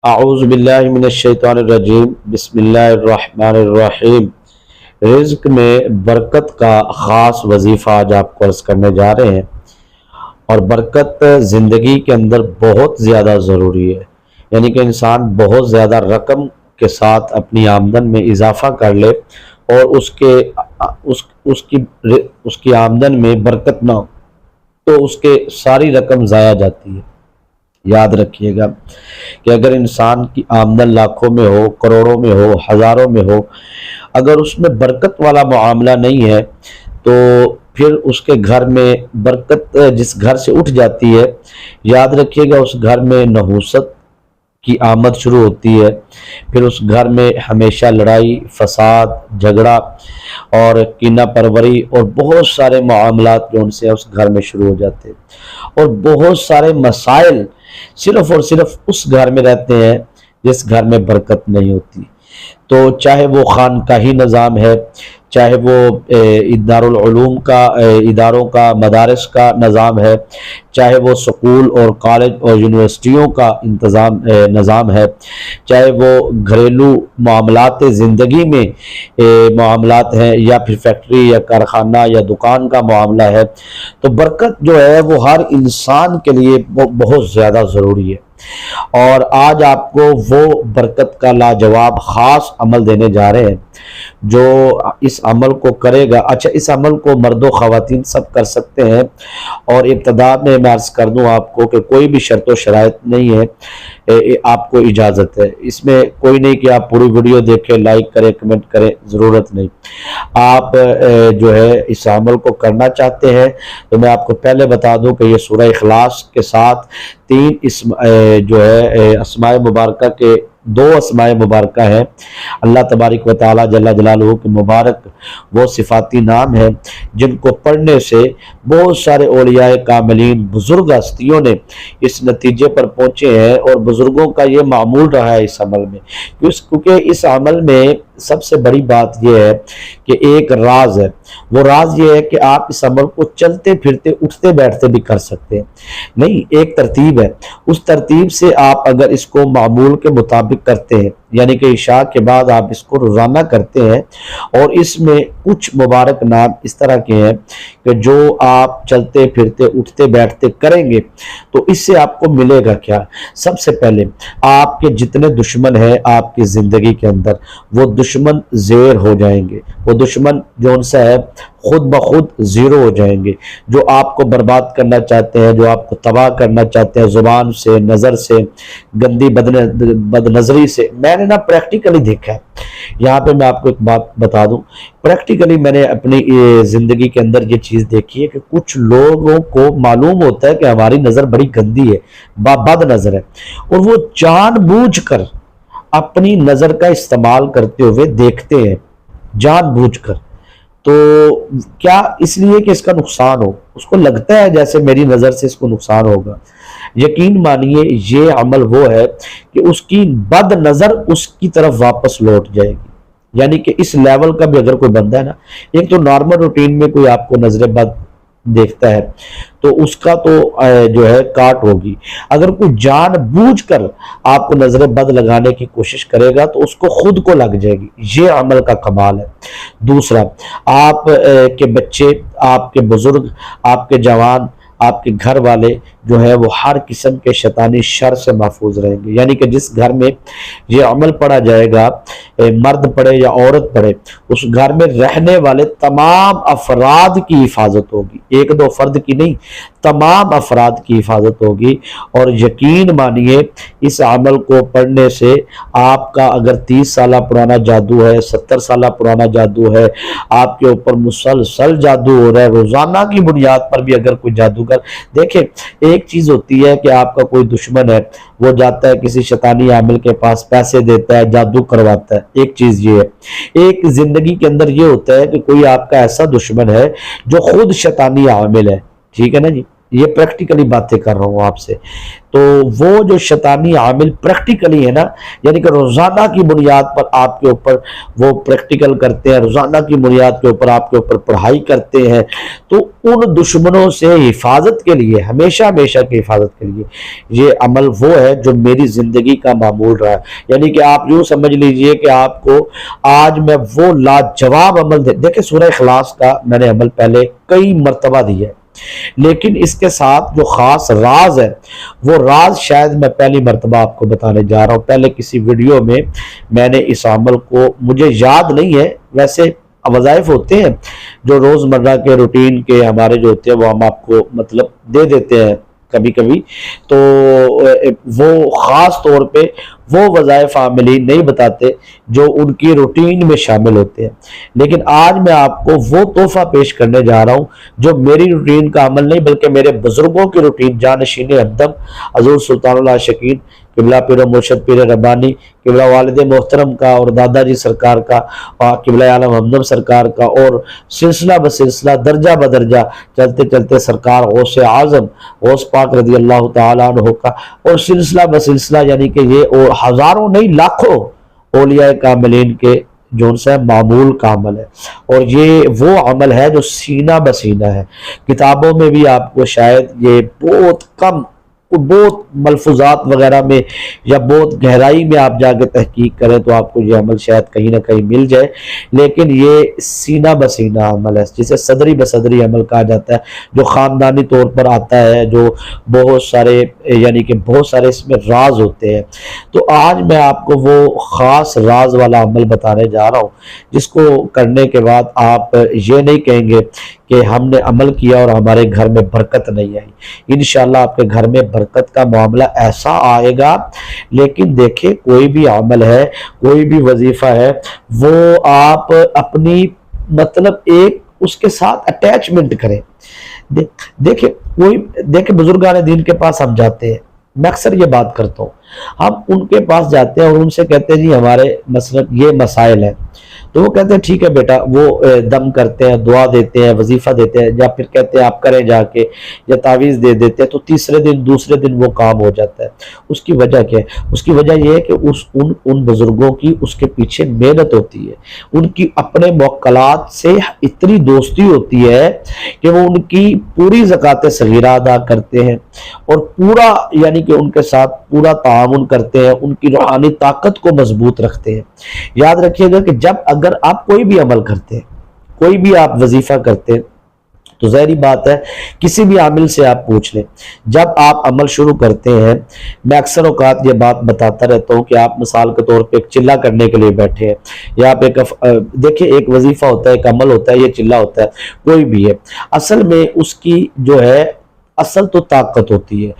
اعوذ باللہ من الشیطان الرجیم، بسم اللہ الرحمن الرحیم۔ رزق میں برکت کا خاص وظیفہ آج آپ کو عرض کرنے جا رہے ہیں، اور برکت زندگی کے اندر بہت زیادہ ضروری ہے۔ یعنی کہ انسان بہت زیادہ رقم کے ساتھ اپنی آمدن میں اضافہ کر لے اور اس کی آمدن میں برکت نہ ہو تو اس کے ساری رقم ضائع جاتی ہے۔ یاد رکھیے گا کہ اگر انسان کی آمدن لاکھوں میں ہو، کروڑوں میں ہو، ہزاروں میں ہو، اگر اس میں برکت والا معاملہ نہیں ہے تو پھر اس کے گھر میں برکت جس گھر سے اٹھ جاتی ہے، یاد رکھیے گا اس گھر میں نحوست کی آمد شروع ہوتی ہے۔ پھر اس گھر میں ہمیشہ لڑائی، فساد، جھگڑا اور کینہ پروری اور بہت سارے معاملات جو ان سے اس گھر میں شروع ہو جاتے ہیں، اور بہت سارے مسائل صرف اور صرف اس گھر میں رہتے ہیں جس گھر میں برکت نہیں ہوتی۔ تو چاہے وہ خانقاہی نظام ہے، چاہے وہ اداروں کا مدارس کا نظام ہے، چاہے وہ سکول اور کالج اور یونیورسٹیوں کا نظام ہے، چاہے وہ گھریلو معاملات زندگی میں معاملات ہیں، یا پھر فیکٹری یا کارخانہ یا دکان کا معاملہ ہے، تو برکت جو ہے وہ ہر انسان کے لیے بہت زیادہ ضروری ہے۔ اور آج آپ کو وہ برکت کا لاجواب خاص عمل دینے جا رہے ہیں جو اس عمل کو کرے گا۔ اچھا، اس عمل کو مرد و خواتین سب کر سکتے ہیں، اور ابتدا میں عرض کر دوں آپ کو کہ کوئی بھی شرط و شرائط نہیں ہے، آپ کو اجازت ہے۔ اس میں کوئی نہیں کہ آپ پوری ویڈیو دیکھیں، لائک کریں، کمنٹ کریں، ضرورت نہیں۔ آپ جو ہے اس عمل کو کرنا چاہتے ہیں تو میں آپ کو پہلے بتا دوں کہ یہ سورہ اخلاص کے ساتھ 3 اسم جو ہے اسماء مبارکہ کے 2 اسماء مبارکہ ہیں۔ اللہ تبارک و تعالی جل جلالہ کے مبارک وہ صفاتی نام ہیں جن کو پڑھنے سے بہت سارے اولیاء کاملین بزرگ ہستیوں نے اس نتیجے پر پہنچے ہیں، اور بزرگوں کا یہ معمول رہا ہے اس عمل میں، کیونکہ اس عمل میں سب سے بڑی بات یہ ہے کہ ایک راز ہے۔ وہ راز یہ ہے کہ آپ اس عمل کو چلتے پھرتے اٹھتے بیٹھتے بھی کر سکتے ہیں، نہیں، ایک ترتیب ہے۔ اس ترتیب سے آپ اگر اس کو معمول کے مطابق کرتے ہیں، یعنی کہ عشاء کے بعد آپ اس کو روزانہ کرتے ہیں، اور اس میں کچھ مبارک نام اس طرح کے ہیں کہ جو آپ چلتے پھرتے اٹھتے بیٹھتے کریں گے تو اس سے آپ کو ملے گا کیا؟ سب سے پہلے آپ کے جتنے دشمن ہیں آپ کی زندگی کے اندر، وہ دشمن زیر ہو جائیں گے، وہ دشمن جو ان سے ہے خود بخود زیرو ہو جائیں گے۔ جو آپ کو برباد کرنا چاہتے ہیں، جو آپ کو تباہ کرنا چاہتے ہیں، زبان سے، نظر سے، گندی بد نظری سے، میں نے پریکٹیکلی دیکھا ہے۔ یہاں پہ میں آپ کو ایک بات بتا دوں، پریکٹیکلی میں نے اپنی زندگی کے اندر یہ چیز دیکھی ہے کہ کچھ لوگوں کو معلوم ہوتا ہے کہ ہماری نظر بڑی گندی ہے، بد نظر ہے، اور وہ جان بوجھ کر اپنی نظر کا استعمال کرتے ہوئے دیکھتے ہیں، جان بوجھ کر۔ تو کیا اس لیے کہ اس کا نقصان ہو، اس کو لگتا ہے جیسے میری نظر سے اس کو نقصان ہوگا۔ یقین مانیے یہ عمل وہ ہے کہ اس کی بد نظر اس کی طرف واپس لوٹ جائے گی۔ یعنی کہ اس لیول کا بھی اگر کوئی بندہ ہے نا، ایک تو نارمل روٹین میں کوئی آپ کو نظر بد دیکھتا ہے تو اس کا تو جو ہے کاٹ ہوگی۔ اگر کوئی جان بوجھ کر آپ کو نظر بد لگانے کی کوشش کرے گا تو اس کو خود کو لگ جائے گی۔ یہ عمل کا کمال ہے۔ دوسرا، آپ کے بچے، آپ کے بزرگ، آپ کے جوان، آپ کے گھر والے جو ہے وہ ہر قسم کے شیطانی شر سے محفوظ رہیں گے۔ یعنی کہ جس گھر میں یہ عمل پڑھا جائے گا، مرد پڑھے یا عورت پڑھے، اس گھر میں رہنے والے تمام افراد کی حفاظت ہوگی، 1-2 فرد کی نہیں، تمام افراد کی حفاظت ہوگی۔ اور یقین مانیے اس عمل کو پڑھنے سے آپ کا اگر 30 سالہ پرانا جادو ہے، 70 سالہ پرانا جادو ہے، آپ کے اوپر مسلسل جادو ہو رہا ہے، روزانہ کی بنیاد پر بھی اگر کوئی جادوگر، دیکھیں ایک چیز ہوتی ہے کہ آپ کا کوئی دشمن ہے، وہ جاتا ہے کسی شیطانی عامل کے پاس، پیسے دیتا ہے، جادو کرواتا ہے، ایک چیز یہ ہے۔ ایک زندگی کے اندر یہ ہوتا ہے کہ کوئی آپ کا ایسا دشمن ہے جو خود شیطانی عامل ہے، ٹھیک ہے نا جی، یہ پریکٹیکلی باتیں کر رہا ہوں آپ سے. تو وہ جو شیطانی عامل پریکٹیکلی ہے نا، یعنی کہ روزانہ کی بنیاد پر آپ کے اوپر وہ پریکٹیکل کرتے ہیں، روزانہ کی بنیاد کے اوپر آپ کے اوپر پڑھائی کرتے ہیں، تو ان دشمنوں سے حفاظت کے لیے، ہمیشہ ہمیشہ کی حفاظت کے لیے یہ عمل وہ ہے جو میری زندگی کا معمول رہا ہے. یعنی کہ آپ یوں سمجھ لیجئے کہ آپ کو آج میں وہ لاجواب عمل دیکھیں، سورہ اخلاص کا میں نے عمل پہلے کئی مرتبہ دیا ہے، لیکن اس کے ساتھ جو خاص راز ہے، وہ راز شاید میں پہلی مرتبہ آپ کو بتانے جا رہا ہوں. پہلے کسی ویڈیو میں نے اس عمل کو، مجھے یاد نہیں ہے، ویسے وظائف ہوتے ہیں جو روزمرہ کے روٹین کے ہمارے جو ہوتے ہیں وہ ہم آپ کو مطلب دے دیتے ہیں کبھی کبھی، تو وہ خاص طور پہ وہ وظائف عاملین نہیں بتاتے جو ان کی روٹین میں شامل ہوتے ہیں. لیکن آج میں آپ کو وہ تحفہ پیش کرنے جا رہا ہوں جو میری روٹین کا عمل نہیں بلکہ میرے بزرگوں کی روٹین، جانشین ہمدم حضور سلطان اللہ شکین قبلہ پیر و مرشد پیر ربانی قبلہ والد محترم کا اور دادا جی سرکار کا اور قبلہ عالم ہمدم سرکار کا، اور سلسلہ بسلسلہ درجہ بدرجہ چلتے چلتے سرکار غوث اعظم غوث پاک رضی اللہ تعالیٰ عنہ کا، اور سلسلہ بسلسلہ یعنی کہ یہ اور ہزاروں نہیں لاکھوں اولیاء کاملین کے جو ان سے معمول کا عمل ہے. اور یہ وہ عمل ہے جو سینہ بسینہ ہے. کتابوں میں بھی آپ کو شاید یہ بہت کم، بہت ملفوظات وغیرہ میں یا بہت گہرائی میں آپ جا کے تحقیق کریں تو آپ کو یہ عمل شاید کہیں نہ کہیں مل جائے، لیکن یہ سینہ بسینہ عمل ہے جسے صدری بصدری عمل کہا جاتا ہے، جو خاندانی طور پر آتا ہے، جو بہت سارے یعنی کہ بہت سارے اس میں راز ہوتے ہیں. تو آج میں آپ کو وہ خاص راز والا عمل بتانے جا رہا ہوں جس کو کرنے کے بعد آپ یہ نہیں کہیں گے کہ ہم نے عمل کیا اور ہمارے گھر میں برکت نہیں آئی. انشاءاللہ آپ کے گھر میں برکت کا معاملہ ایسا آئے گا. لیکن دیکھیں، کوئی بھی عمل ہے، کوئی بھی وظیفہ ہے، وہ آپ اپنی مطلب ایک اس کے ساتھ اٹیچمنٹ کریں. دیکھیں بزرگان دین کے پاس ہم جاتے ہیں، میں اکثر یہ بات کرتا ہوں، ہم ان کے پاس جاتے ہیں اور ان سے کہتے ہیں جی ہمارے مثلا یہ مسائل ہیں، تو وہ کہتے ہیں ٹھیک ہے بیٹا، وہ دم کرتے ہیں، دعا دیتے ہیں، وظیفہ دیتے ہیں، یا پھر کہتے ہیں آپ کریں جا کے، یا تعویذ دے دیتے ہیں، تو تیسرے دن دوسرے دن وہ کام ہو جاتا ہے. اس کی وجہ کیا ہے؟ اس کی وجہ یہ ہے کہ ان بزرگوں کی اس کے پیچھے محنت ہوتی ہے، ان کی اپنے موکلات سے اتنی دوستی ہوتی ہے کہ وہ ان کی پوری زکوٰۃ صغیرہ ادا کرتے ہیں اور پورا یعنی کہ ان کے ساتھ پورا تعاون کرتے ہیں، ان کی روحانی طاقت کو مضبوط رکھتے ہیں. یاد رکھیے گا کہ جب اگر آپ کوئی بھی عمل کرتے ہیں، کوئی بھی آپ وظیفہ کرتے ہیں، تو ظاہری بات ہے کسی بھی عامل سے آپ پوچھ لیں، جب آپ عمل شروع کرتے ہیں، میں اکثر اوقات یہ بات بتاتا رہتا ہوں کہ آپ مثال کے طور پہ ایک چلہ کرنے کے لیے بیٹھے ہیں، یا آپ دیکھیں ایک وظیفہ ہوتا ہے، ایک عمل ہوتا ہے، یہ چلہ ہوتا ہے، کوئی بھی ہے، اصل میں اس کی جو ہے اصل تو طاقت ہوتی ہے.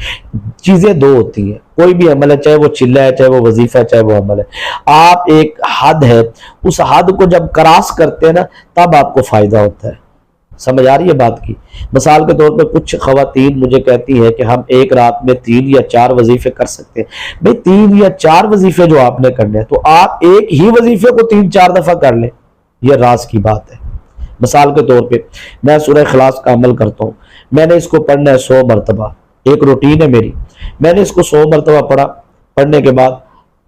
چیزیں دو ہوتی ہیں، کوئی بھی عمل ہے، چاہے وہ چلہ ہے، چاہے وہ وظیفہ ہے، چاہے وہ عمل ہے، آپ ایک حد ہے، اس حد کو جب کراس کرتے ہیں نا تب آپ کو فائدہ ہوتا ہے. سمجھ آ رہی ہے بات کی؟ مثال کے طور پہ کچھ خواتین مجھے کہتی ہیں کہ ہم ایک رات میں 3 یا 4 وظیفے کر سکتے ہیں. بھئی 3 یا 4 وظیفے جو آپ نے کرنے ہیں تو آپ ایک ہی وظیفے کو 3-4 دفعہ کر لیں، یہ راز کی بات ہے. مثال کے طور پہ میں سورہ اخلاص کا عمل کرتا ہوں، میں نے اس کو پڑھنا ہے 100 مرتبہ، ایک روٹین ہے میری، میں نے اس کو 100 مرتبہ پڑھا، پڑھنے کے بعد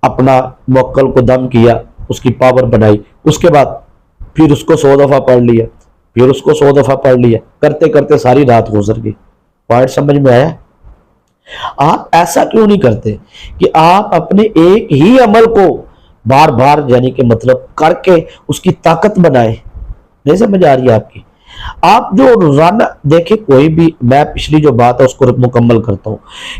اپنا موکل کو دم کیا، اس کی پاور بنائی، اس کے بعد پھر اس کو 100 دفعہ پڑھ لیا، پھر اس کو 100 دفعہ پڑھ لیا، کرتے کرتے ساری رات گزر گئی. پوائنٹ سمجھ میں آیا؟ آپ ایسا کیوں نہیں کرتے کہ آپ اپنے ایک ہی عمل کو بار بار یعنی کہ مطلب کر کے اس کی طاقت بنائے؟ نہیں سمجھ آ رہی ہے آپ کی؟ آپ جو روزانہ دیکھیں، کوئی بھی، میں پچھلی جو بات ہے اس کو مکمل کرتا ہوں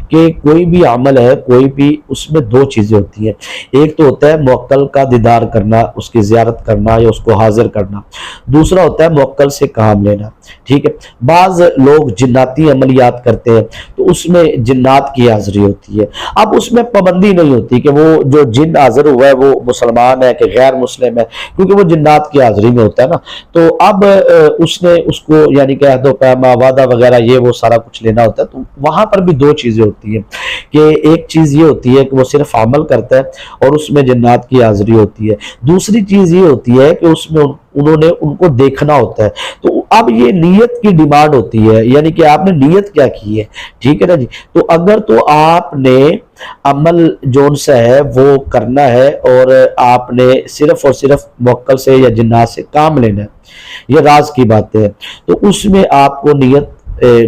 کہ کوئی بھی عمل ہے، کوئی بھی، اس میں 2 چیزیں ہوتی ہیں. ایک تو ہوتا ہے موکل کا دیدار کرنا، اس کی زیارت کرنا یا اس کو حاضر کرنا، دوسرا ہوتا ہے موکل سے کام لینا. ٹھیک ہے، بعض لوگ جناتی عملیات کرتے ہیں تو اس میں جنات کی حاضری ہوتی ہے. اب اس میں پابندی نہیں ہوتی کہ وہ جو جن حاضر ہوا ہے وہ مسلمان ہے کہ غیر مسلم ہے، کیونکہ وہ جنات کی حاضری میں ہوتا ہے نا. تو اب اس کو یعنی کہ عہد و پیما، وعدہ وغیرہ، یہ وہ سارا کچھ لینا ہوتا ہے. تو وہاں پر بھی 2 چیزیں ہوتی ہیں کہ ایک چیز یہ ہوتی ہے کہ وہ صرف عمل کرتا ہے اور اس میں جنات کی حاضری ہوتی ہے. دوسری چیز یہ ہوتی ہے کہ اس میں انہوں نے ان کو دیکھنا ہوتا ہے. تو اب یہ نیت کی ڈیمانڈ ہوتی ہے, یعنی کہ آپ نے نیت کیا کی ہے, ٹھیک ہے نا جی. تو اگر تو آپ نے عمل جون سا ہے وہ کرنا ہے اور آپ نے صرف اور صرف موکل سے یا جنات سے کام لینا ہے, یہ راز کی بات ہے, تو اس میں آپ کو نیت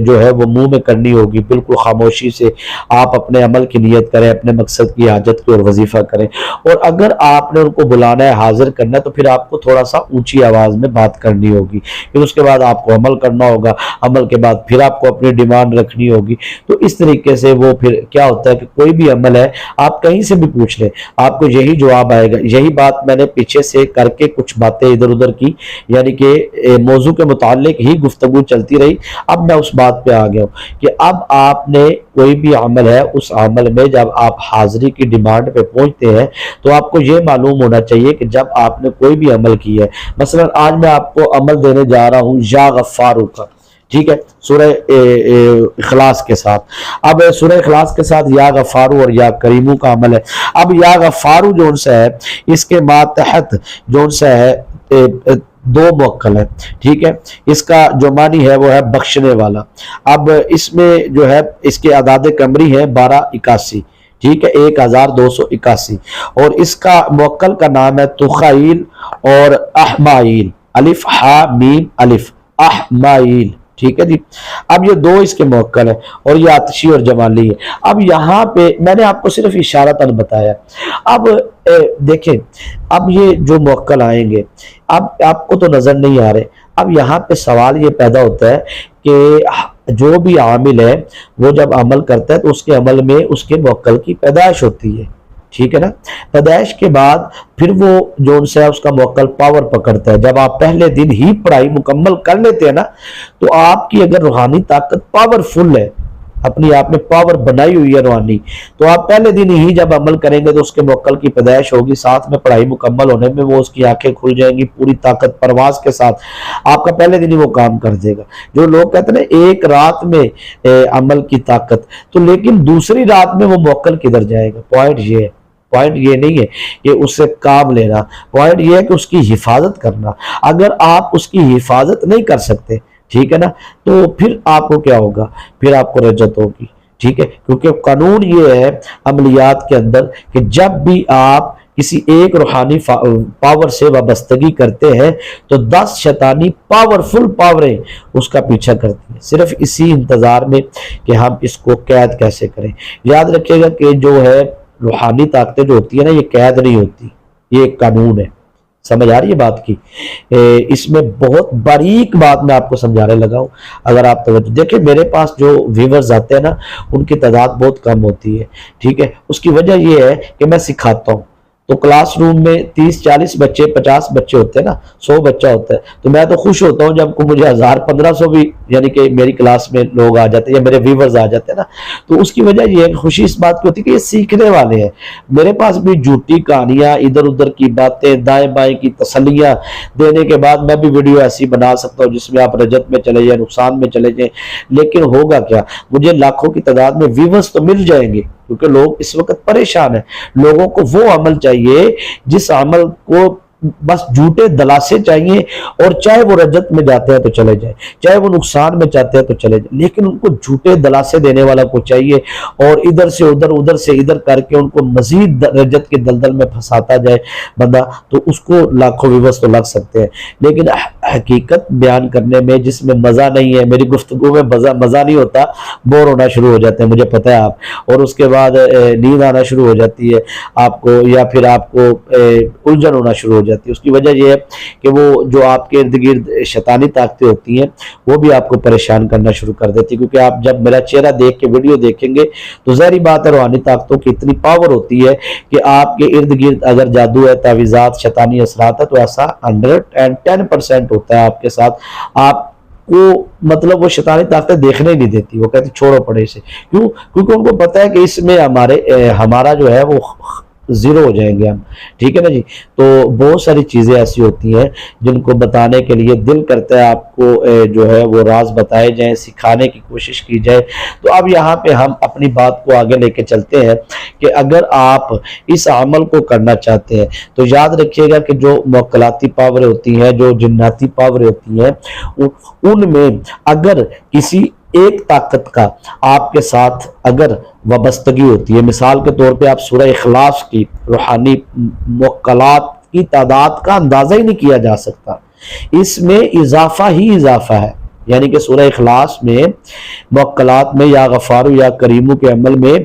جو ہے وہ منہ میں کرنی ہوگی, بالکل خاموشی سے آپ اپنے عمل کی نیت کریں, اپنے مقصد کی حاجت کی اور وظیفہ کریں. اور اگر آپ نے ان کو بلانا ہے, حاضر کرنا ہے, تو پھر آپ کو تھوڑا سا اونچی آواز میں بات کرنی ہوگی, پھر اس کے بعد آپ کو عمل کرنا ہوگا, عمل کے بعد پھر آپ کو اپنی ڈیمانڈ رکھنی ہوگی. تو اس طریقے سے وہ پھر کیا ہوتا ہے کہ کوئی بھی عمل ہے آپ کہیں سے بھی پوچھ لیں, آپ کو یہی جواب آئے گا. یہی بات میں نے پیچھے سے کر کے کچھ باتیں ادھر ادھر کی, یعنی کہ موضوع کے متعلق ہی گفتگو چلتی رہی. اب میں اس بات پہ آ گیا ہوں کہ اب آپ نے کوئی بھی عمل ہے, اس عمل میں جب آپ حاضری کی ڈیمانڈ پہ پہنچتے ہیں تو آپ کو یہ معلوم ہونا چاہیے کہ جب آپ نے کوئی بھی عمل کی ہے, مثلا آج میں آپ کو عمل دینے جا رہا ہوں یا غفارو کا, ٹھیک ہے, سورہ اخلاص کے ساتھ. اب سورہ اخلاص کے ساتھ یا غفارو اور یا کریمو کا عمل ہے. اب یا غفارو جون سا ہے, اس کے ماتحت جون سا ہے دو موکل ہے, ٹھیک ہے, اس کا جو معنی ہے وہ ہے بخشنے والا. اب اس میں جو ہے اس کے اعداد قمری ہے 1281, ٹھیک ہے, 1281, اور اس کا موکل کا نام ہے تخیل اور احمائیل, الف ہا میم الف, احمائیل, ٹھیک ہے جی. اب یہ دو اس کے موکل ہیں اور یہ آتشی اور جمالی ہے. اب یہاں پہ میں نے آپ کو صرف اشارتاً بتایا. اب دیکھیں, اب یہ جو موکل آئیں گے اب آپ کو تو نظر نہیں آ رہے. اب یہاں پہ سوال یہ پیدا ہوتا ہے کہ جو بھی عامل ہے وہ جب عمل کرتا ہے تو اس کے عمل میں اس کے موکل کی پیدائش ہوتی ہے, ٹھیک ہے نا. پیدائش کے بعد پھر وہ جو ہے اس کا موکل پاور پکڑتا ہے. جب آپ پہلے دن ہی پڑھائی مکمل کر لیتے ہیں نا, تو آپ کی اگر روحانی طاقت پاور فل ہے, اپنی آپ نے پاور بنائی ہوئی ہے روحانی, تو آپ پہلے دن ہی جب عمل کریں گے تو اس کے موکل کی پیدائش ہوگی, ساتھ میں پڑھائی مکمل ہونے میں وہ اس کی آنکھیں کھل جائیں گی پوری طاقت پرواز کے ساتھ. آپ کا پہلے دن ہی وہ کام کر دے گا. جو لوگ کہتے ہیں ایک رات میں عمل کی طاقت, تو لیکن دوسری رات میں وہ موکل کدھر جائے گا؟ پوائنٹ یہ ہے, پوائنٹ یہ نہیں ہے کہ اس سے کام لینا, پوائنٹ یہ ہے کہ اس کی حفاظت کرنا. اگر آپ اس کی حفاظت نہیں کر سکتے, ٹھیک ہے نا, تو پھر آپ کو کیا ہوگا؟ پھر آپ کو رجت ہوگی, ٹھیک ہے. کیونکہ قانون یہ ہے عملیات کے اندر کہ جب بھی آپ کسی ایک روحانی پاور سے وابستگی کرتے ہیں تو 10 شیطانی پاورفل پاوریں اس کا پیچھا کرتی ہیں, صرف اسی انتظار میں کہ ہم اس کو قید کیسے کریں. یاد رکھیے گا کہ جو ہے روحانی طاقتیں جو ہوتی ہیں نا, یہ قید نہیں ہوتی, یہ ایک قانون ہے. سمجھ آ رہی ہے بات کی؟ اس میں بہت باریک بات میں آپ کو سمجھانے لگا ہوں. اگر آپ توجہ دیکھیں, میرے پاس جو ویورز آتے ہیں نا ان کی تعداد بہت کم ہوتی ہے, ٹھیک ہے. اس کی وجہ یہ ہے کہ میں سکھاتا ہوں, تو کلاس روم میں 30-40 بچے 50 بچے ہوتے ہیں نا, 100 بچہ ہوتا ہے, تو میں تو خوش ہوتا ہوں جب کو مجھے 1000-1500 بھی یعنی کہ میری کلاس میں لوگ آ جاتے ہیں یا میرے ویورز آ جاتے ہیں نا. تو اس کی وجہ یہ ہے کہ خوشی اس بات کی ہوتی ہے کہ یہ سیکھنے والے ہیں. میرے پاس بھی جھوٹی کہانیاں, ادھر ادھر کی باتیں, دائیں بائیں کی تسلیاں دینے کے بعد میں بھی ویڈیو ایسی بنا سکتا ہوں جس میں آپ رجت میں چلے جائیں, نقصان میں چلے جائیں. لیکن ہوگا کیا, مجھے لاکھوں کی تعداد میں ویورز تو مل جائیں گے کیونکہ لوگ اس وقت پریشان ہیں. لوگوں کو وہ عمل چاہیے جس عمل کو بس جھوٹے دلاسے چاہیے, اور چاہے وہ رجت میں جاتے ہیں تو چلے جائیں, چاہے وہ نقصان میں چاہتے ہیں تو چلے جائیں, لیکن ان کو جھوٹے دلاسے دینے والا کو چاہیے, اور ادھر سے ادھر ادھر سے ادھر کر کے ان کو مزید رجت کے دلدل میں پھنساتا جائے بندہ, تو اس کو لاکھوں ویورز تو لگ سکتے ہیں. لیکن حقیقت بیان کرنے میں جس میں مزہ نہیں ہے, میری گفتگو میں مزہ نہیں ہوتا, بور ہونا شروع ہو جاتے ہیں, مجھے پتہ ہے آپ, اور اس کے بعد نیند آنا شروع ہو جاتی ہے آپ کو, یا پھر آپ کو الجھن ہونا شروع ہو جاتی ہے. اس کی وجہ یہ ہے کہ وہ جو آپ کے ارد گرد شیطانی طاقتیں ہوتی ہیں وہ بھی آپ کو پریشان کرنا شروع کر دیتی, کیونکہ آپ جب میرا چہرہ دیکھ کے ویڈیو دیکھیں گے تو ظاہری بات ہے روحانی طاقتوں کی اتنی پاور ہوتی ہے کہ آپ کے ارد گرد اگر جادو ہے, تعویذات, شیطانی اثرات ہے, تو ایسا 110% ہوتا ہے آپ کے ساتھ. آپ کو مطلب وہ شیطانی طاقتیں دیکھنے نہیں دیتی, وہ کہتے چھوڑو پڑے اسے. کیوں؟ کیونکہ ان کو پتہ ہے کہ اس میں ہمارا جو ہے وہ زیرو ہو جائیں گے ہم، ٹھیک ہے نا جی۔ تو بہت ساری چیزیں ایسی ہوتی ہیں جن کو بتانے کے لیے دل کرتا ہے آپ کو جو ہے وہ راز بتائے جائیں، سکھانے کی کوشش کی جائے۔ تو اب یہاں پہ ہم اپنی بات کو آگے لے کے چلتے ہیں کہ اگر آپ اس عمل کو کرنا چاہتے ہیں تو یاد رکھیے گا کہ جو موکلاتی پاور ہوتی ہیں، جو جناتی پاور ہوتی ہیں، ان میں اگر کسی ایک طاقت کا آپ کے ساتھ اگر وابستگی ہوتی ہے، مثال کے طور پہ آپ سورہ اخلاص کی روحانی موکلات کی تعداد کا اندازہ ہی نہیں کیا جا سکتا، اس میں اضافہ ہی اضافہ ہے، یعنی کہ سورہ اخلاص میں موکلات میں یا غفارو یا کریمو کے عمل میں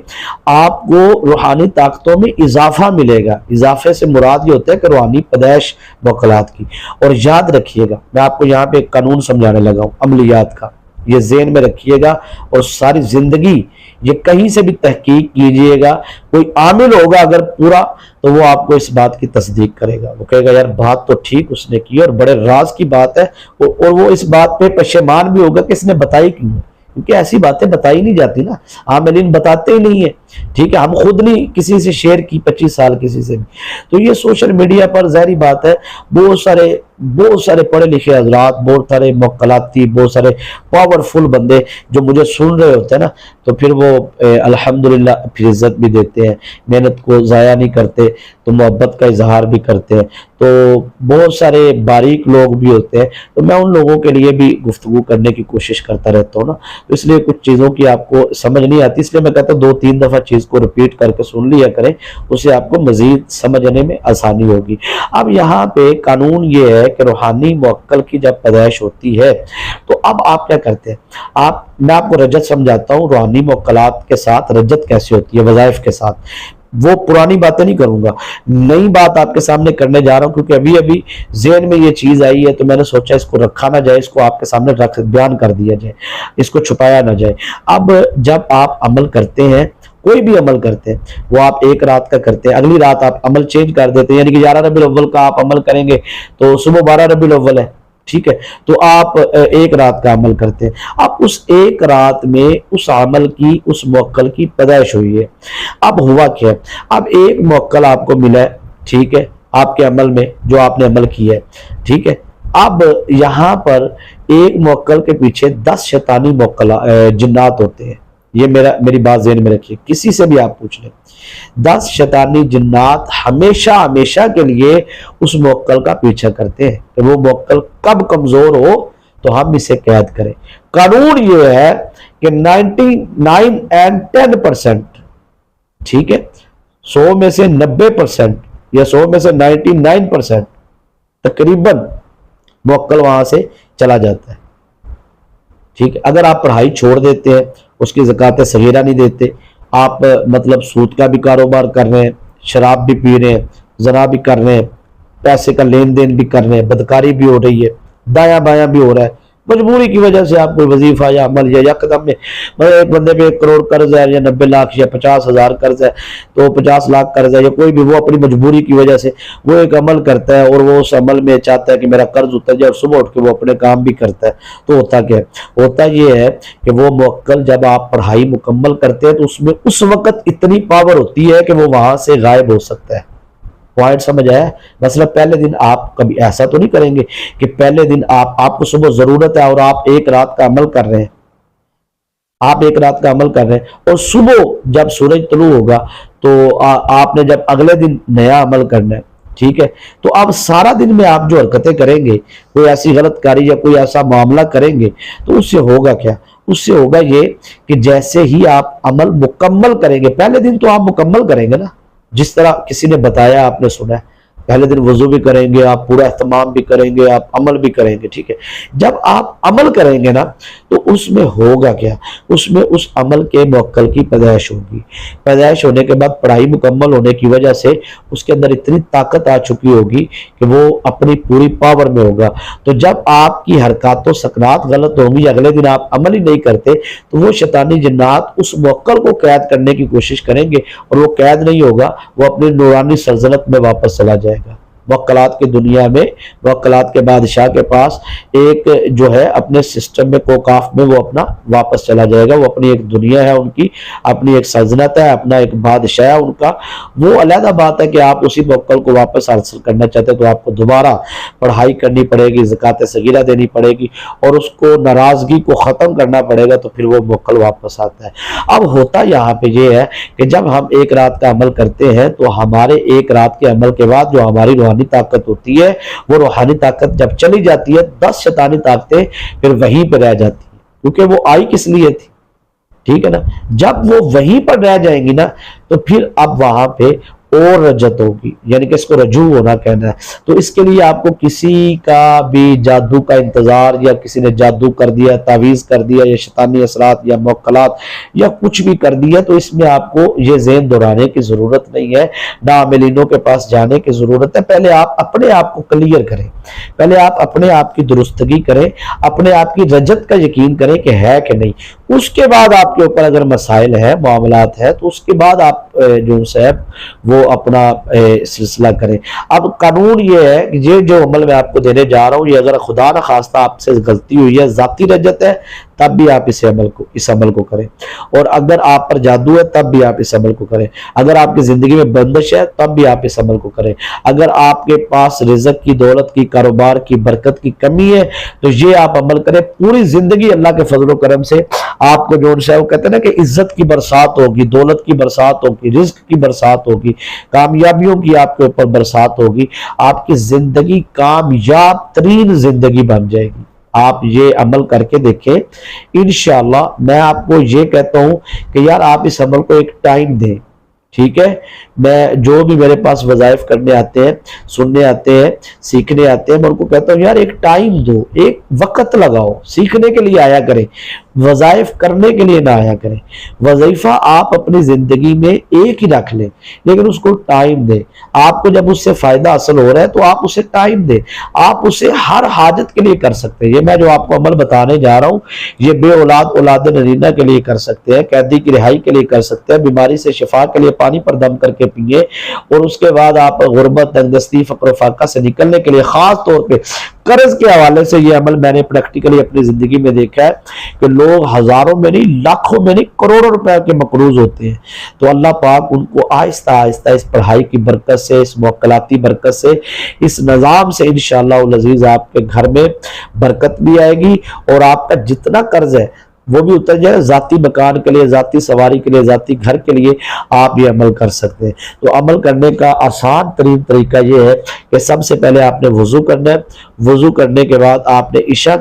آپ کو روحانی طاقتوں میں اضافہ ملے گا۔ اضافے سے مراد یہ ہوتا ہے کہ روحانی پیدائش موکلات کی۔ اور یاد رکھیے گا، میں آپ کو یہاں پہ ایک قانون سمجھانے لگا ہوں عملیات کا، یہ ذہن میں رکھیے گا اور ساری زندگی یہ کہیں سے بھی تحقیق کیجئے گا، کوئی عامل ہوگا اگر پورا تو وہ آپ کو اس بات کی تصدیق کرے گا، وہ کہے گا یار بات تو ٹھیک اس نے کی اور بڑے راز کی بات ہے، اور وہ اس بات پہ پشیمان بھی ہوگا کہ اس نے بتائی کیوں، کیونکہ ایسی باتیں بتائی نہیں جاتی نا، عاملین بتاتے ہی نہیں ہیں، ٹھیک ہے، ہم خود نہیں کسی سے شیئر کی 25 سال کسی سے بھی۔ تو یہ سوشل میڈیا پر ظاہری بات ہے بہت سارے پڑھے لکھے حضرات، بہت سارے موکلاتی، بہت سارے پاورفل بندے جو مجھے سن رہے ہوتے ہیں نا، تو پھر وہ الحمدللہ پھر عزت بھی دیتے ہیں، محنت کو ضائع نہیں کرتے، تو محبت کا اظہار بھی کرتے ہیں، تو بہت سارے باریک لوگ بھی ہوتے ہیں، تو میں ان لوگوں کے لیے بھی گفتگو کرنے کی کوشش کرتا رہتا ہوں نا، تو اس لیے کچھ چیزوں کی آپ کو سمجھ نہیں آتی، اس لیے میں کہتا ہوں 2-3 دفعہ چیز کو ریپیٹ کر کے سن لیا کریں، اسے آپ کو مزید سمجھنے میں آسانی ہوگی۔ اب یہاں پہ قانون یہ ہے کہ روحانی موکل کی جب پیدائش ہوتی ہے تو اب آپ کیا کرتے ہیں، میں آپ کو رجت سمجھاتا ہوں، روحانی موکلات کے ساتھ رجت کیسے ہوتی ہے، وظائف کے ساتھ، وہ پرانی باتیں نہیں کروں گا، نئی بات آپ کے سامنے کرنے جا رہا ہوں، کیونکہ ابھی ذہن میں یہ چیز آئی ہے تو میں نے سوچا اس کو رکھا نہ جائے، اس کو آپ کے سامنے بیان کر دیا جائے، اس کو چھپایا نہ جائے۔ اب جب آپ عمل کرتے ہیں، کوئی بھی عمل کرتے ہیں، وہ آپ ایک رات کا کرتے ہیں، اگلی رات آپ عمل چینج کر دیتے ہیں، یعنی کہ 11 ربیع الاول کا آپ عمل کریں گے تو صبح 12 ربیع الاول ہے، ٹھیک ہے، تو آپ ایک رات کا عمل کرتے ہیں، اب اس ایک رات میں اس عمل کی، اس موکل کی پیدائش ہوئی ہے۔ اب ہوا کیا، اب ایک موکل آپ کو ملا ہے، ٹھیک ہے، آپ کے عمل میں جو آپ نے عمل کیا ہے، ٹھیک ہے، اب یہاں پر ایک موکل کے پیچھے 10 شیطانی جنات ہوتے ہیں، یہ میری بات ذہن میں رکھیے، کسی سے بھی آپ پوچھ لیں، 10 شیطانی جنات ہمیشہ کے لیے اس موکل کا پیچھا کرتے ہیں کہ وہ موکل کب کمزور ہو تو ہم اسے قید کریں۔ قانون یہ ہے کہ 99 and 10%، ٹھیک ہے، 100 میں سے 90% یا 100 میں سے 99% تقریباً موکل وہاں سے چلا جاتا ہے، ٹھیک ہے۔ اگر آپ پڑھائی چھوڑ دیتے ہیں، اس کی زکوٰۃ صغیرہ نہیں دیتے، آپ مطلب سود کا بھی کاروبار کر رہے ہیں، شراب بھی پی رہے ہیں، زنا بھی کر رہے ہیں، پیسے کا لین دین بھی کر رہے ہیں، بدکاری بھی ہو رہی ہے، دایاں بایاں بھی ہو رہا ہے، مجبوری کی وجہ سے آپ کوئی وظیفہ یا عمل یا قدم میں، ایک بندے پہ 1 کروڑ قرض ہے یا 90 لاکھ یا 50,000 قرض ہے، تو 50 لاکھ قرض ہے یا کوئی بھی، وہ اپنی مجبوری کی وجہ سے وہ ایک عمل کرتا ہے اور وہ اس عمل میں چاہتا ہے کہ میرا قرض اتر جائے، اور صبح اٹھ کے وہ اپنے کام بھی کرتا ہے، تو ہوتا کیا ہے، ہوتا یہ ہے کہ وہ موکل جب آپ پڑھائی مکمل کرتے ہیں تو اس میں اس وقت اتنی پاور ہوتی ہے کہ وہ وہاں سے غائب ہو سکتا ہے۔ پوائنٹ سمجھ آیا؟ مثلا پہلے دن آپ کبھی ایسا تو نہیں کریں گے کہ پہلے دن آپ کو صبح ضرورت ہے اور آپ ایک رات کا عمل کر رہے ہیں، اور صبح جب سورج طلوع ہوگا تو آپ نے جب اگلے دن نیا عمل کرنا ہے، ٹھیک ہے، تو اب سارا دن میں آپ جو حرکتیں کریں گے، کوئی ایسی غلط کاری یا کوئی ایسا معاملہ کریں گے، تو اس سے ہوگا کیا، اس سے ہوگا یہ کہ جیسے ہی آپ عمل مکمل کریں گے، پہلے دن تو آپ مکمل کریں گے نا، جس طرح کسی نے بتایا آپ نے سنا ہے، پہلے دن وضو بھی کریں گے آپ، پورا اہتمام بھی کریں گے آپ، عمل بھی کریں گے، ٹھیک ہے، جب آپ عمل کریں گے نا تو اس میں ہوگا کیا، اس میں اس عمل کے موکل کی پیدائش ہوگی، پیدائش ہونے کے بعد پڑھائی مکمل ہونے کی وجہ سے اس کے اندر اتنی طاقت آ چکی ہوگی کہ وہ اپنی پوری پاور میں ہوگا، تو جب آپ کی حرکات و سکنات غلط ہوں گی، اگلے دن آپ عمل ہی نہیں کرتے، تو وہ شیطانی جنات اس موکل کو قید کرنے کی کوشش کریں گے، اور وہ قید نہیں ہوگا، وہ اپنی نورانی سلطنت میں واپس چلا جائے گا۔ موکلات کی دنیا میں موکلات کے بادشاہ کے پاس ایک جو ہے اپنے سسٹم میں کوکاف میں وہ اپنا واپس چلا جائے گا. وہ اپنی ایک دنیا ہے ان کی, اپنی ایک سلطنت ہے, اپنا ایک بادشاہ ہے ان کا. وہ علیحدہ بات ہے کہ آپ اسی موکل کو واپس حاصل کرنا چاہتے ہیں تو آپ کو دوبارہ پڑھائی کرنی پڑے گی, زکوٰۃ صغیرہ دینی پڑے گی, اور اس کو ناراضگی کو ختم کرنا پڑے گا, تو پھر وہ موکل واپس آتا ہے. اب ہوتا یہاں پہ یہ ہے کہ جب ہم ایک رات کا عمل کرتے ہیں تو ہمارے ایک رات کے عمل کے بعد جو ہماری روحانی طاقت ہوتی ہے, وہ روحانی طاقت جب چلی جاتی ہے 10 شیطانی طاقتیں پھر وہیں پہ رہ جاتی ہیں, کیونکہ وہ آئی کس لیے تھی, ٹھیک ہے نا. جب وہ وہیں پر رہ جائیں گی نا تو پھر اب وہاں پہ اور رجت ہوگی, یعنی کہ اس کو رجوع ہونا کہنا ہے. تو اس کے لیے آپ کو کسی کا بھی جادو کا انتظار, یا کسی نے جادو کر دیا, تعویذ کر دیا, یا شیطانی اثرات یا موکلات یا کچھ بھی کر دیا, تو اس میں آپ کو یہ ذہن دہرانے کی ضرورت نہیں ہے, نہ عاملینوں کے پاس جانے کی ضرورت ہے. پہلے آپ اپنے آپ کو کلیئر کریں, پہلے آپ اپنے آپ کی درستگی کریں, اپنے آپ کی رجت کا یقین کریں کہ ہے کہ نہیں. اس کے بعد آپ کے اوپر اگر مسائل ہے, معاملات ہے, تو اس کے بعد آپ جو ہے وہ اپنا سلسلہ کریں. اب قانون یہ ہے کہ یہ جو عمل میں آپ کو دینے جا رہا ہوں, یہ اگر خدا نہ خواستہ آپ سے غلطی ہوئی ہے, ذاتی رجت ہے, تب بھی آپ اس عمل کو کریں. اور اگر آپ پر جادو ہے تب بھی آپ اس عمل کو کریں. اگر آپ کی زندگی میں بندش ہے تب بھی آپ اس عمل کو کریں. اگر آپ کے پاس رزق کی, دولت کی, کاروبار کی, برکت کی کمی ہے تو یہ آپ عمل کریں. پوری زندگی اللہ کے فضل و کرم سے آپ کو جو ہے وہ کہتے ہیں نا کہ عزت کی برسات ہوگی, دولت کی برسات ہوگی, رزق کی برسات ہوگی, کامیابیوں کی آپ کے اوپر برسات ہوگی. آپ کی زندگی کامیاب ترین زندگی بن جائے گی. آپ یہ عمل کر کے دیکھیں انشاءاللہ. میں آپ کو یہ کہتا ہوں کہ یار آپ اس عمل کو ایک ٹائم دیں, ٹھیک ہے. میں جو بھی میرے پاس وظائف کرنے آتے ہیں, سننے آتے ہیں, سیکھنے آتے ہیں, میں ان کو کہتا ہوں یار ایک ٹائم دو, ایک وقت لگاؤ. سیکھنے کے لیے آیا کریں, وظائف کرنے کے لیے نہ آیا کریں. وظیفہ آپ اپنی زندگی میں ایک ہی رکھ لیں, لیکن اس کو ٹائم دیں. آپ کو جب اس سے فائدہ حاصل ہو رہا ہے تو آپ اسے ٹائم دیں. آپ اسے ہر حاجت کے لیے کر سکتے ہیں. یہ میں جو آپ کو عمل بتانے جا رہا ہوں, یہ بے اولاد اولاد نرینہ کے لیے کر سکتے ہیں, قیدی کی رہائی کے لیے کر سکتے ہیں, بیماری سے شفا کے لیے پانی پر دم کر کے پیئے, اور اس کے بعد آپ غربت, تنگدستی, فقر و فاقہ سے نکلنے کے لیے خاص طور پہ قرض کے حوالے سے یہ عمل میں نے پریکٹیکلی اپنی زندگی میں دیکھا ہے کہ لوگ ہزاروں میں نہیں, لاکھوں میں نہیں, کروڑوں روپے کے مقروض ہوتے ہیں. تو اللہ پاک ان کو آہستہ آہستہ اس پڑھائی کی برکت سے, اس موکلاتی برکت سے, اس نظام سے انشاءاللہ العزیز آپ کے گھر میں برکت بھی آئے گی, اور آپ کا جتنا قرض ہے وہ بھی اتر جائے. ذاتی مکان کے لیے, ذاتی سواری کے لیے, ذاتی گھر کے لیے آپ یہ عمل کر سکتے ہیں. تو عمل کرنے کا آسان ترین طریقہ یہ ہے کہ سب سے پہلے آپ نے وضو کرنا ہے. وضو کرنے کے بعد آپ نے عشاء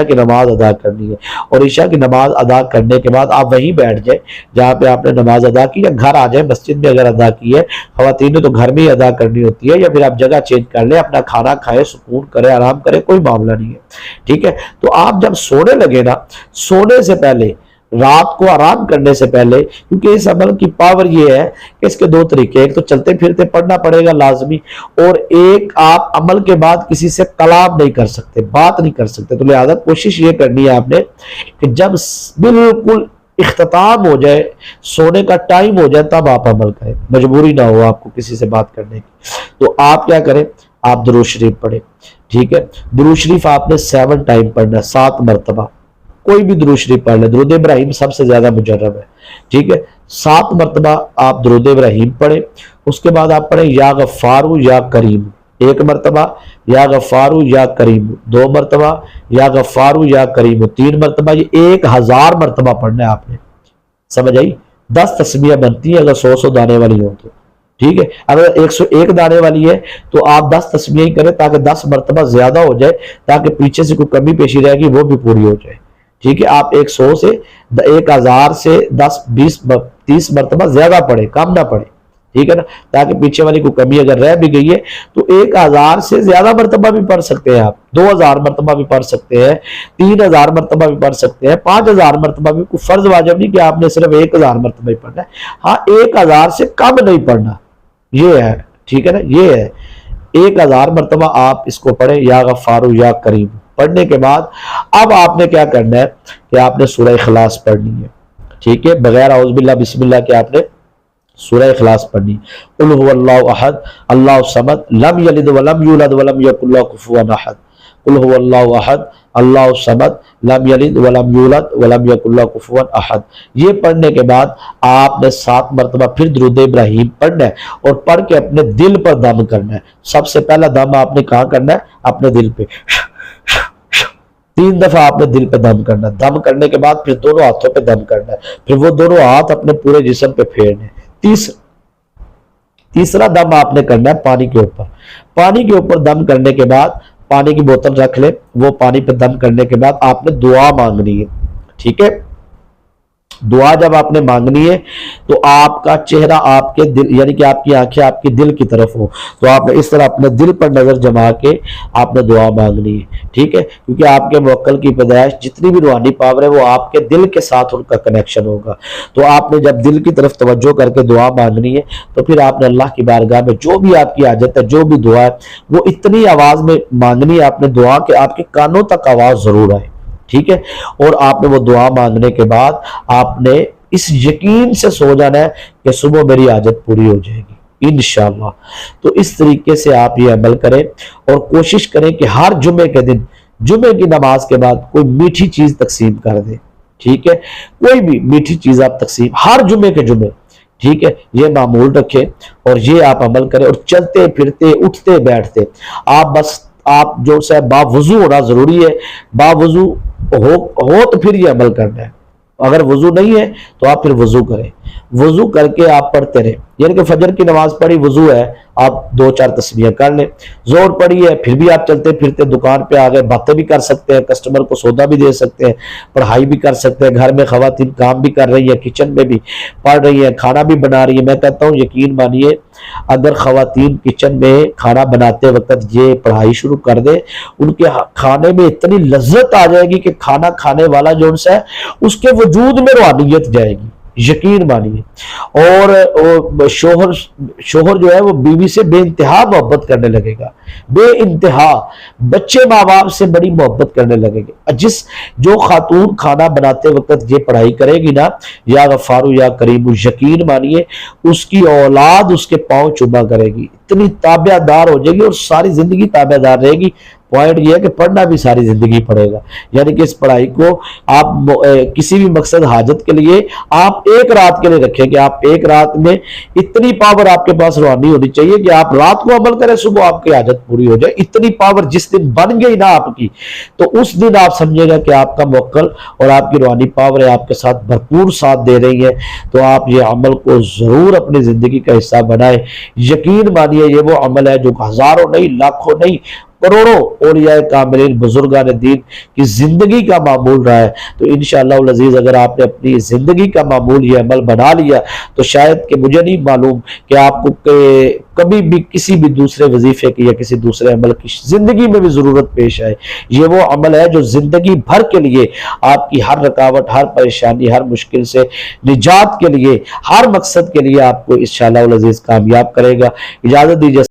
کی نماز ادا کرنی ہے, اور عشاء کی نماز ادا کرنے کے بعد آپ وہیں بیٹھ جائیں جہاں پہ آپ نے نماز ادا کی, یا گھر آ جائیں. مسجد میں اگر ادا کی ہے, خواتین نے تو گھر میں ہی ادا کرنی ہوتی ہے, یا پھر آپ جگہ چینج کر لیں, اپنا کھانا کھائیں, سکون کریں, آرام کریں, کوئی معاملہ نہیں ہے, ٹھیک ہے. تو آپ جب سونے لگے نا, سونے سے پہلے, رات کو آرام کرنے سے پہلے, کیونکہ اس عمل کی پاور یہ ہے کہ اس کے دو طریقے, ایک تو چلتے پھرتے پڑھنا پڑے گا لازمی, اور ایک آپ عمل کے بعد کسی سے کلام نہیں کر سکتے, بات نہیں کر سکتے. تو لہذا کوشش یہ کرنی ہے آپ نے کہ جب بالکل اختتام ہو جائے, سونے کا ٹائم ہو جائے, تب آپ عمل کریں, مجبوری نہ ہو آپ کو کسی سے بات کرنے کی. تو آپ کیا کریں, آپ درود شریف پڑھیں, ٹھیک ہے. درود شریف آپ نے 7 ٹائم پڑھنا ہے, 7 مرتبہ. کوئی بھی درود شریف پڑھ لیں, درود ابراہیم سب سے زیادہ مجرب ہے, ٹھیک ہے. 7 مرتبہ آپ درود ابراہیم پڑھیں. اس کے بعد آپ پڑھیں یا غفارو یا کریم, 1 مرتبہ, یا غفارو یا کریم 2 مرتبہ, یا غفارو یا کریم 3 مرتبہ. یہ 1000 مرتبہ پڑھنا ہے آپ نے, سمجھ آئی. 10 تسمیہ بنتی ہیں اگر 100 دانے والی ہوں تو, ٹھیک ہے. اگر 101 دانے والی ہے تو آپ 10 تسمیہ ہی کریں, تاکہ 10 مرتبہ زیادہ ہو جائے, تاکہ پیچھے سے کوئی کمی پیشی رہے گی وہ بھی پوری ہو جائے, ٹھیک ہے. آپ 100 سے 1000 سے 10 20 30 مرتبہ زیادہ پڑھیں, کم نہ پڑھیں, ٹھیک ہے نا, تاکہ پیچھے والی کوئی کمی اگر رہ بھی گئی ہے تو 1000 سے زیادہ مرتبہ بھی پڑھ سکتے ہیں آپ, 2000 مرتبہ بھی پڑھ سکتے ہیں, 3000 مرتبہ بھی پڑھ سکتے ہیں, 5000 مرتبہ بھی. کوئی فرض واجب نہیں کہ آپ نے صرف 1000 مرتبہ ہی پڑھنا ہے. ہاں 1000 سے کم نہیں پڑھنا, یہ ہے, ٹھیک ہے نا. یہ ہے 1000 مرتبہ آپ اس کو پڑھیں, یا غفارو یا کریم. پڑھنے کے بعد اب آپ نے کیا کرنا ہے کہ آپ نے سورہ اخلاص پڑھنی ہے, ٹھیک ہے, بغیر اعوذ باللہ بسم اللہ کے آپ نے سورہ اخلاص پڑھنی، قل هو اللہ احد اللہ الصمد لم یلد ولم یولد ولم یکن لہ کفوا احد، قل هو اللہ احد اللہ الصمد لم یلد ولم یولد ولم یکن لہ کفوا احد۔ یہ پڑھنے کے بعد آپ نے 7 مرتبہ پھر درود ابراہیم پڑھنا ہے اور پڑھ کے اپنے دل پر دم کرنا ہے۔ سب سے پہلا دم آپ نے کہاں کرنا ہے؟ اپنے دل پہ 3 دفعہ آپ نے دل پہ دم کرنا ہے۔ دم کرنے کے بعد پھر دونوں ہاتھوں پہ دم کرنا ہے، پھر وہ دونوں ہاتھ اپنے پورے جسم پہ پھیرنے ہیں۔ تیسرا دم آپ نے کرنا ہے پانی کے اوپر۔ پانی کے اوپر دم کرنے کے بعد پانی کی بوتل رکھ لیں، وہ پانی پہ دم کرنے کے بعد آپ نے دعا مانگنی ہے، ٹھیک ہے؟ دعا جب آپ نے مانگنی ہے تو آپ کا چہرہ آپ کے دل، یعنی کہ آپ کی آنکھیں آپ کی دل کی طرف ہو، تو آپ نے اس طرح اپنے دل پر نظر جما کے آپ نے دعا مانگنی ہے، ٹھیک ہے؟ کیونکہ آپ کے موکل کی پیدائش جتنی بھی روحانی پاور ہے وہ آپ کے دل کے ساتھ ان کا کنیکشن ہوگا۔ تو آپ نے جب دل کی طرف توجہ کر کے دعا مانگنی ہے تو پھر آپ نے اللہ کی بارگاہ میں جو بھی آپ کی حاجت ہے، جو بھی دعا ہے، وہ اتنی آواز میں مانگنی ہے آپ نے دعا کہ آپ کے کانوں تک آواز ضرور آئے، ٹھیک ہے؟ اور آپ نے وہ دعا مانگنے کے بعد آپ نے اس یقین سے سو جانا ہے کہ صبح میری حاجت پوری ہو جائے گی انشاءاللہ۔ تو اس طریقے سے آپ یہ عمل کریں اور کوشش کریں کہ ہر جمعے کے دن جمعے کی نماز کے بعد کوئی میٹھی چیز تقسیم کر دیں، ٹھیک ہے؟ کوئی بھی میٹھی چیز آپ تقسیم ہر جمعے کے جمعے، ٹھیک ہے؟ یہ معمول رکھیں اور یہ آپ عمل کریں، اور چلتے پھرتے اٹھتے بیٹھتے آپ جو سے باوضو ہونا ضروری ہے، باوضو ہو تو پھر یہ عمل کرنا ہے۔ اگر وضو نہیں ہے تو آپ پھر وضو کریں، وضو کر کے آپ پڑھتے رہیں، یعنی کہ فجر کی نماز پڑھی، وضو ہے، آپ 2-4 تسبیح کر لیں، زور پڑی ہے پھر بھی آپ چلتے پھرتے دکان پہ آ گئے، باتیں بھی کر سکتے ہیں، کسٹمر کو سودا بھی دے سکتے ہیں، پڑھائی بھی کر سکتے ہیں، گھر میں خواتین کام بھی کر رہی ہیں، کچن میں بھی پڑھ رہی ہیں، کھانا بھی بنا رہی ہیں۔ میں کہتا ہوں یقین مانیے اگر خواتین کچن میں کھانا بناتے وقت یہ پڑھائی شروع کر دے، ان کے کھانے میں اتنی لذت آ جائے گی کہ کھانا کھانے والا جو ان سے ہے اس کے وجود میں روحانیت جائے گی، یقین مانیے۔ اور شوہر جو ہے وہ بیوی سے بے انتہا محبت کرنے لگے گا، بے انتہا، بچے ماں باپ سے بڑی محبت کرنے لگے گے۔ جو خاتون کھانا بناتے وقت یہ پڑھائی کرے گی نا، یا غفارو یا کریم، یقین مانیے اس کی اولاد اس کے پاؤں چوما کرے گی، اتنی تابع دار ہو جائے گی اور ساری زندگی تابع دار رہے گی۔ پوائنٹ یہ ہے کہ پڑھنا بھی ساری زندگی پڑھے گا، یعنی کہ اس پڑھائی کو آپ کسی بھی مقصد حاجت کے لیے آپ ایک رات کے لیے رکھیں کہ آپ ایک رات میں اتنی پاور آپ کے پاس روحانی ہونی چاہیے کہ آپ رات کو عمل کریں، صبح آپ کی حاجت پوری ہو جائے۔ اتنی پاور جس دن بن گئی نا آپ کی، تو اس دن آپ سمجھے گا کہ آپ کا موکل اور آپ کی روحانی پاور آپ کے ساتھ بھرپور ساتھ دے رہی ہے۔ تو آپ یہ عمل کو ضرور اپنی زندگی کا حصہ بنائیں۔ یقین مانیے یہ وہ عمل ہے جو ہزاروں نہیں، لاکھوں نہیں، کروڑوں اولیاء کاملین بزرگان دین کی زندگی کا معمول رہا ہے۔ تو انشاءاللہ العزیز اگر آپ نے اپنی زندگی کا معمول یہ عمل بنا لیا تو شاید کہ مجھے نہیں معلوم کہ آپ کو کبھی بھی کسی بھی دوسرے وظیفے کی یا کسی دوسرے عمل کی زندگی میں بھی ضرورت پیش آئے۔ یہ وہ عمل ہے جو زندگی بھر کے لیے آپ کی ہر رکاوٹ، ہر پریشانی، ہر مشکل سے نجات کے لیے، ہر مقصد کے لیے آپ کو انشاءاللہ العزیز کامیاب کرے گا۔ اجازت دیجیے۔